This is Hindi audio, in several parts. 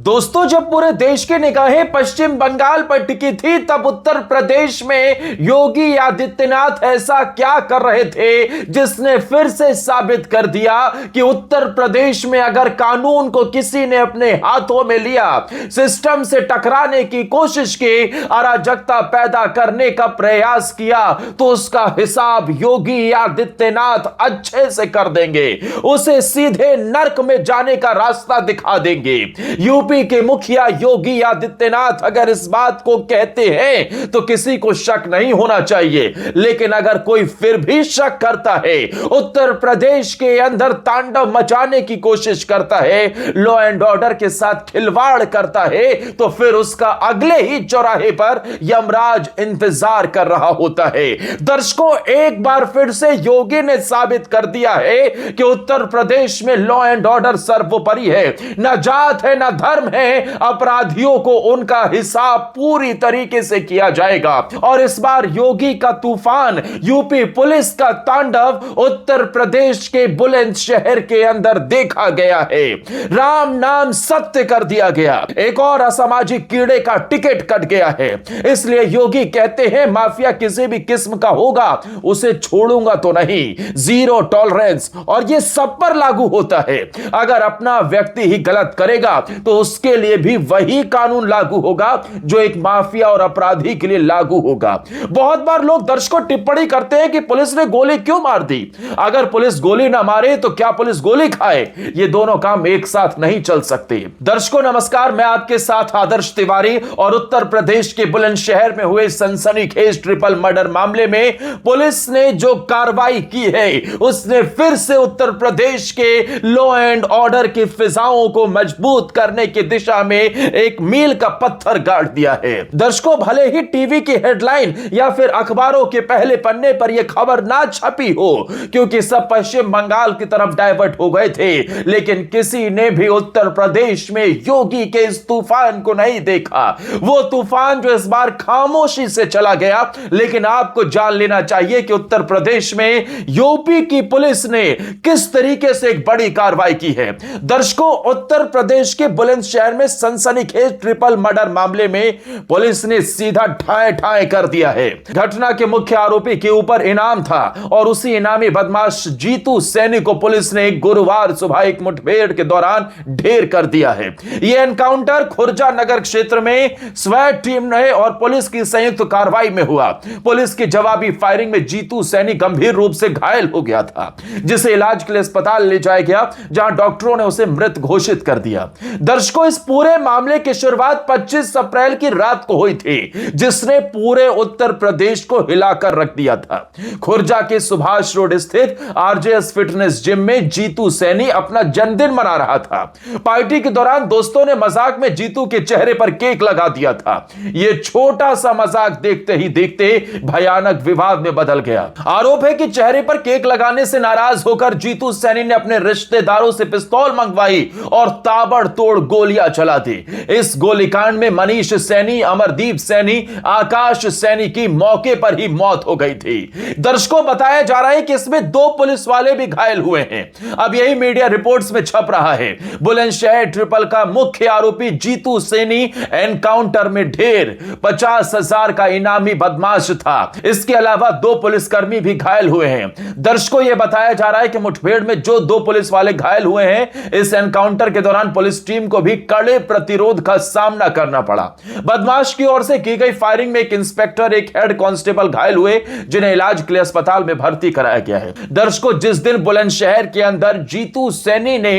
दोस्तों, जब पूरे देश की निगाहें पश्चिम बंगाल पर टिकी थी, तब उत्तर प्रदेश में योगी आदित्यनाथ ऐसा क्या कर रहे थे जिसने फिर से साबित कर दिया कि उत्तर प्रदेश में अगर कानून को किसी ने अपने हाथों में लिया, सिस्टम से टकराने की कोशिश की, अराजकता पैदा करने का प्रयास किया, तो उसका हिसाब योगी आदित्यनाथ अच्छे से कर देंगे। उसे सीधे नर्क में जाने का रास्ता दिखा देंगे। यूपी के मुखिया योगी आदित्यनाथ अगर इस बात को कहते हैं तो किसी को शक नहीं होना चाहिए, लेकिन अगर कोई फिर भी शक करता है, उत्तर प्रदेश के अंदर तांडव मचाने की कोशिश करता है, लॉ एंड ऑर्डर के साथ खिलवाड़ करता है, तो फिर उसका अगले ही चौराहे पर यमराज इंतजार कर रहा होता है। दर्शकों, एक बार फिर से योगी ने साबित कर दिया है कि उत्तर प्रदेश में लॉ एंड ऑर्डर सर्वोपरि है, न जात है न धर्म है। अपराधियों को उनका हिसाब पूरी तरीके से किया जाएगा। और इस बार योगी का तूफान, यूपी पुलिस का तांडव उत्तर प्रदेश के बुलंदशहर के अंदर देखा गया है। राम नाम सत्य कर दिया गया। एक और असामाजिक कीड़े का टिकट कट गया है। इसलिए योगी कहते हैं, माफिया किसी भी किस्म का होगा, उसे छोड़ूंगा तो नहीं, जीरो टॉलरेंस। और यह सब पर लागू होता है। अगर अपना व्यक्ति ही गलत करेगा तो उसके लिए भी वही कानून लागू होगा जो एक माफिया और अपराधी के लिए लागू होगा। बहुत बार लोग दर्शकों टिप्पणी करते हैं कि पुलिस ने गोली क्यों मार दी। अगर पुलिस गोली ना मारे तो क्या पुलिस गोली खाए? ये दोनों काम एक साथ नहीं चल सकते। दर्शकों नमस्कार, मैं आपके साथ आदर्श तिवारी। और उत्तर प्रदेश के बुलंदशहर में हुए सनसनीखेज ट्रिपल मर्डर मामले में पुलिस ने जो कार्रवाई की है, उसने फिर से उत्तर प्रदेश के लॉ एंड ऑर्डर की फिजाओं को मजबूत करने की दिशा में एक मील का पत्थर गाड़ दिया है। दर्शकों, भले ही टीवी की हेडलाइन या फिर अखबारों के पहले पन्ने पर यह खबर ना छपी हो, क्योंकि सब पश्चिम बंगाल की तरफ डाइवर्ट हो गए थे, लेकिन किसी ने भी उत्तर प्रदेश में योगी के इस तूफान को नहीं देखा। वो तूफान जो इस बार खामोशी से चला गया। लेकिन आपको जान लेना चाहिए कि उत्तर प्रदेश में यूपी की पुलिस ने किस तरीके से एक बड़ी कार्रवाई की है। दर्शकों, उत्तर प्रदेश के बुलंदशहर में सनसनीखेज ट्रिपल मर्डर मामले में पुलिस ने सीधा ठाए ठाए कर दिया है। घटना के मुख्य आरोपी के ऊपर इनाम था और उसी इनामी बदमाश जीतू सैनी को पुलिस ने गुरुवार सुबह एक मुठभेड़ के दौरान ढेर कर दिया है। यह एनकाउंटर खुर्जा नगर क्षेत्र में स्वैट टीम ने और पुलिस की संयुक्त कार्रवाई में हुआ। पुलिस की जवाबी फायरिंग में जीतू सैनी गंभीर रूप से घायल हो गया था, जिसे इलाज के लिए अस्पताल ले जाया गया, जहां डॉक्टरों ने उसे मृत घोषित कर दिया। दर्शकों, इस पूरे मामले की शुरुआत 25 अप्रैल की रात को हुई थी, जिसने पूरे उत्तर प्रदेश को हिलाकर रख दिया था। खुर्जा के सुभाष रोड स्थित आरजेएस फिटनेस जिम में जीतू सैनी अपना जन्मदिन मना रहा था। पार्टी के दौरान दोस्तों ने मजाक में जीतू के चेहरे पर केक लगा दिया था। यह छोटा सा मजाक देखते ही देखते भयानक विवाद में बदल गया। आरोप है कि चेहरे पर केक लगाने से नाराज होकर जीतू सैनी ने अपने रिश्तेदारों से पिस्तौल मंगवाई और ताबड़तोड़ गोलियां चला दी। इस गोलीकांड में मनीष सैनी, अमरदीप सैनी, आकाश सैनी की मौके पर ही मौत हो गई थी। दर्शकों, बताया जा रहा है कि इसमें 2 पुलिस वाले भी घायल हुए हैं। अब यही मीडिया रिपोर्ट्स में छप रहा है। बुलंदशहर ट्रिपल का मुख्य आरोपी जीतू सैनी एनकाउंटर में ढेर 50,000 का इनामी बदमाश था। इसके अलावा 2 पुलिसकर्मी भी घायल हुए हैं। दर्शकों, यह बताया जा रहा है कि मुठभेड़ में जो 2 पुलिस वाले घायल हुए हैं, इस एनकाउंटर के दौरान पुलिस टीम को भी कड़े प्रतिरोध का सामना करना पड़ा। बदमाश की ओर से की गई फायरिंग में एक इंस्पेक्टर, एक हेड कांस्टेबल घायल हुए, जिन्हें इलाज के लिए अस्पताल में भर्ती कराया गया है। दर्शकों, जिस दिन बुलंदशहर के अंदर जीतू सैनी ने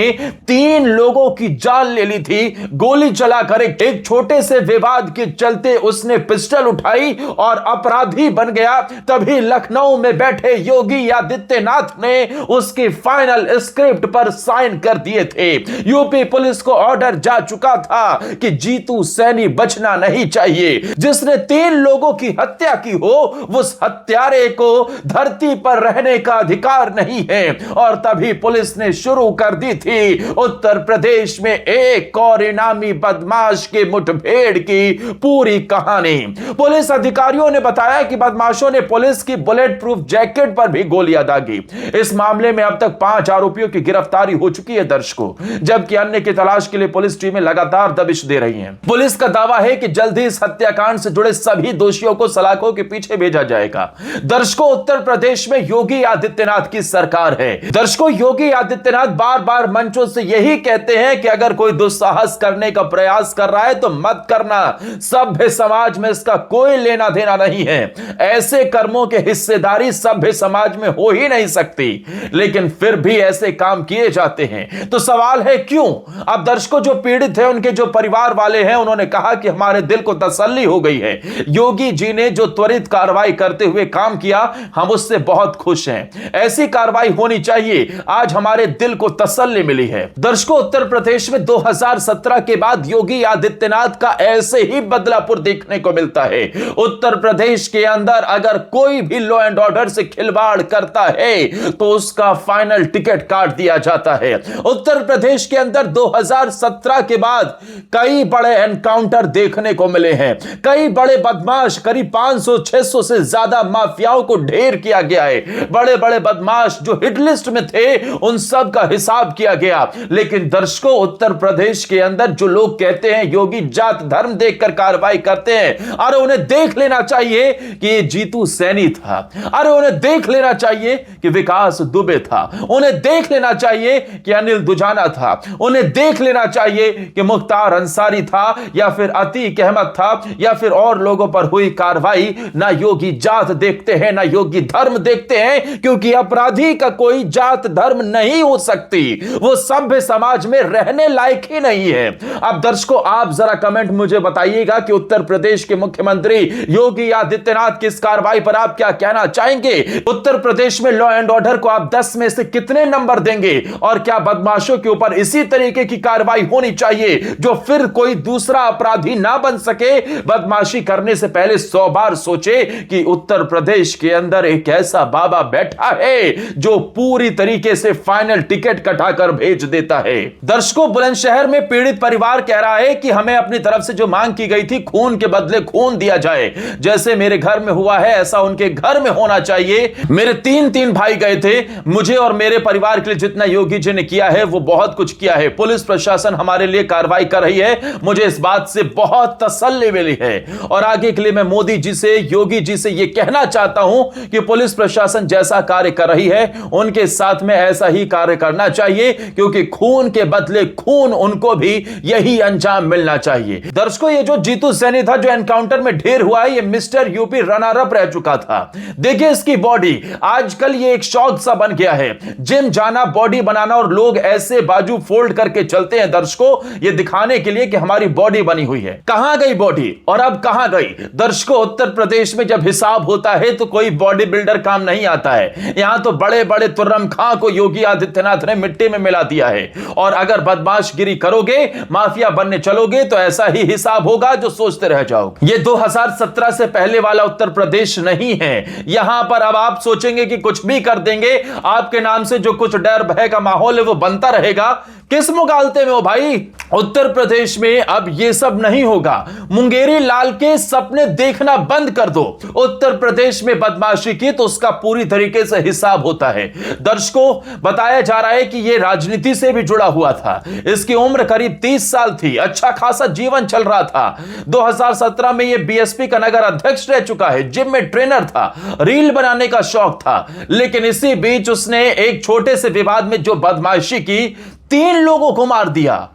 3 लोगों की जान ले ली थी, गोली चलाकर एक छोटे से विवाद के चलते उसने पिस्टल उठाई और अपराधी बन गया, तभी लखनऊ में बैठे योगी आदित्यनाथ ने उसकी फाइनल स्क्रिप्ट पर साइन कर दिए थे। यूपी पुलिस को ऑर्डर जा चुका था कि जीतू सैनी बचना नहीं चाहिए। जिसने 3 लोगों की हत्या की हो, उस हत्यारे को धरती पर रहने का अधिकार नहीं है। और तभी पुलिस ने शुरू कर दी थी उत्तर प्रदेश में एक और इनामी बदमाश के मुठभेड़ की पूरी कहानी। पुलिस अधिकारियों ने बताया कि बदमाशों ने पुलिस की बुलेट प्रूफ जैकेट पर भी गोलियां दागी। इस मामले में अब तक 5 आरोपियों की गिरफ्तारी हो चुकी है दर्शकों, जबकि अन्य की तलाश के लिए पुलिस मिनिस्ट्री में लगातार दबिश दे रही हैं। पुलिस का दावा है कि जल्द ही इस हत्याकांड से जुड़े सभी दोषियों को सलाखों के पीछे भेजा जाएगा। दर्शकों, उत्तर प्रदेश में योगी आदित्यनाथ की सरकार है। दर्शकों, योगी आदित्यनाथ बार बार मंचों से यही कहते हैं कि अगर कोई दुस्साहस करने का प्रयास कर रहा है तो मत करना, सभ्य समाज में इसका कोई लेना देना नहीं है, ऐसे कर्मों के हिस्सेदारी सभ्य समाज में हो ही नहीं सकती, लेकिन फिर भी ऐसे काम किए जाते हैं। तो सवाल है क्यों? अब दर्शकों, जो पीड़ित है उनके जो परिवार वाले हैं उन्होंने कहा कि हमारे दिल को तसल्ली हो गई है, योगी जी ने जो त्वरित कार्रवाई करते हुए काम किया हम उससे बहुत खुश हैं, ऐसी कार्रवाई होनी चाहिए, आज हमारे दिल को तसल्ली मिली है। दर्शकों, उत्तर प्रदेश में 2017 के बाद योगी आदित्यनाथ का ऐसे ही बदलापुर देखने को मिलता है। उत्तर प्रदेश के अंदर अगर कोई भी लॉ एंड ऑर्डर से खिलवाड़ करता है तो उसका फाइनल टिकट काट दिया जाता है। उत्तर प्रदेश के अंदर 2017 के बाद कई बड़े एनकाउंटर देखने को मिले हैं, कई बड़े बदमाश, करीब 500-600 से ज्यादा माफियाओं को ढेर किया गया है। बड़े बड़े बदमाश जो हिट लिस्ट में थे उन सब का हिसाब किया गया। लेकिन दर्शकों, उत्तर प्रदेश के अंदर जो लोग कहते हैं योगी जात धर्म देखकर कार्रवाई करते हैं, अरे उन्हें देख लेना चाहिए कि ये जीतू सैनी था, अरे उन्हें देख लेना चाहिए कि विकास दुबे था, उन्हें देख लेना चाहिए कि अनिल दुजाना था, उन्हें देख लेना चाहिए कि मुख्तार अंसारी था या फिर अतीक अहमद था या फिर और लोगों पर हुई कार्रवाई। ना योगी जात देखते हैं ना योगी धर्म देखते हैं, क्योंकि अपराधी का कोई जात धर्म नहीं हो सकती, वो सभ्य समाज में रहने लायक ही नहीं है। अब दर्शकों, आप जरा कमेंट मुझे बताइएगा कि उत्तर प्रदेश के मुख्यमंत्री योगी आदित्यनाथ की इस कार्रवाई पर आप क्या कहना चाहेंगे। उत्तर प्रदेश में लॉ एंड ऑर्डर को आप 10 में से कितने नंबर देंगे, और क्या बदमाशों के ऊपर इसी तरीके की कार्रवाई होनी चाहिए जो फिर कोई दूसरा अपराधी ना बन सके। बदमाशी करने से पहले 100 बार सोचे कि उत्तर प्रदेश के अंदर एक ऐसा बाबा बैठा है जो पूरी तरीके से फाइनल टिकट कटाकर भेज देता है। दर्शकों, बुलंदशहर में पीड़ित परिवार कह रहा है कि हमें अपनी तरफ से जो मांग की गई थी खून के बदले खून दिया जाए, जैसे मेरे घर में हुआ है ऐसा उनके घर में होना चाहिए। मेरे 3 भाई गए थे, मुझे और मेरे परिवार के लिए जितना योगी जी ने किया है वो बहुत कुछ किया है। पुलिस प्रशासन हमारे लिए कार्रवाई कर रही है, मुझे इस बात से बहुत तसल्ली मिली है। और आगे के लिए मैं मोदी जी से, योगी जी से यह कहना चाहता हूं कि पुलिस प्रशासन जैसा कार्य कर रही है उनके साथ में ऐसा ही कार्य करना चाहिए, क्योंकि खून के बदले खून उनको भी यही अंजाम मिलना चाहिए। दर्शकों, ये जो जीतू सैनी था जो एनकाउंटर में ढेर हुआ है, ये मिस्टर यूपी रनर अप रह चुका था। देखिए इसकी बॉडी, आजकल ये एक शौक सा बन गया है, जिम जाना, बॉडी बनाना, और लोग ऐसे बाजू फोल्ड करके चलते हैं दर्शकों ये दिखाने के लिए कि हमारी बॉडी बनी हुई है। कहां गई बॉडी और अब कहां गई? दर्शकों, उत्तर प्रदेश में जब हिसाब होता है तो कोई बॉडी बिल्डर काम नहीं आता है। यहां तो बड़े बड़े तुर्रम खां को योगी आदित्यनाथ ने मिट्टी में मिला दिया है। और अगर बदमाशगिरी करोगे, माफिया बनने चलोगे तो ऐसा ही हिसाब होगा जो सोचते रह जाओगे। ये 2017 से पहले वाला उत्तर प्रदेश नहीं है। यहां पर अब आप सोचेंगे कि कुछ भी कर देंगे, आपके नाम से जो कुछ डर भय का माहौल है वो बनता रहेगा। किस मुगालते में हो भाई? उत्तर प्रदेश में अब ये सब नहीं होगा। मुंगेरी लाल के सपने देखना बंद कर दो। उत्तर प्रदेश में बदमाशी की तो उसका पूरी तरीके से हिसाब होता है। दर्शकों, बताया जा रहा है कि यह राजनीति से भी जुड़ा हुआ था। इसकी उम्र करीब 30 साल थी, अच्छा खासा जीवन चल रहा था। 2017 में यह बीएसपी का नगर अध्यक्ष रह चुका है, जिम में ट्रेनर था, रील बनाने का शौक था। लेकिन इसी बीच उसने एक छोटे से विवाद में जो बदमाशी की, 3 लोगों को मार दिया।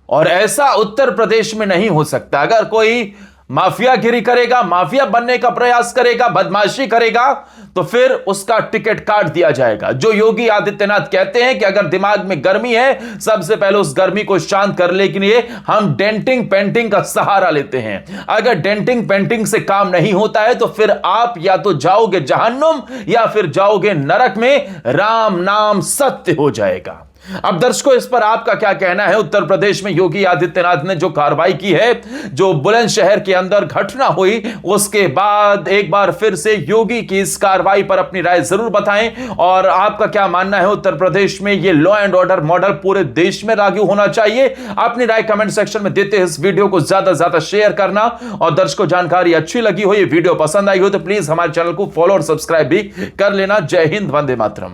और ऐसा उत्तर प्रदेश में नहीं हो सकता। अगर कोई माफियागिरी करेगा, माफिया बनने का प्रयास करेगा, बदमाशी करेगा, तो फिर उसका टिकट काट दिया जाएगा। जो योगी आदित्यनाथ कहते हैं कि अगर दिमाग में गर्मी है, सबसे पहले उस गर्मी को शांत करने के लिए हम डेंटिंग पेंटिंग का सहारा लेते हैं। अगर डेंटिंग पेंटिंग से काम नहीं होता है तो फिर आप या तो जाओगे जहन्नुम या फिर जाओगे नरक में। राम नाम सत्य हो जाएगा। अब दर्शकों, इस पर आपका क्या कहना है? उत्तर प्रदेश में योगी आदित्यनाथ ने जो कार्रवाई की है, जो बुलंदशहर के अंदर घटना हुई, उसके बाद एक बार फिर से योगी की इस कार्रवाई पर अपनी राय जरूर बताएं। और आपका क्या मानना है, उत्तर प्रदेश में ये लॉ एंड ऑर्डर मॉडल पूरे देश में लागू होना चाहिए? अपनी राय कमेंट सेक्शन में देते हैं। इस वीडियो को ज्यादा से ज्यादा शेयर करना। और दर्शकों, जानकारी अच्छी लगी हो, ये वीडियो पसंद आई हो तो प्लीज हमारे चैनल को फॉलो और सब्सक्राइब भी कर लेना। जय हिंद, वंदे मातरम।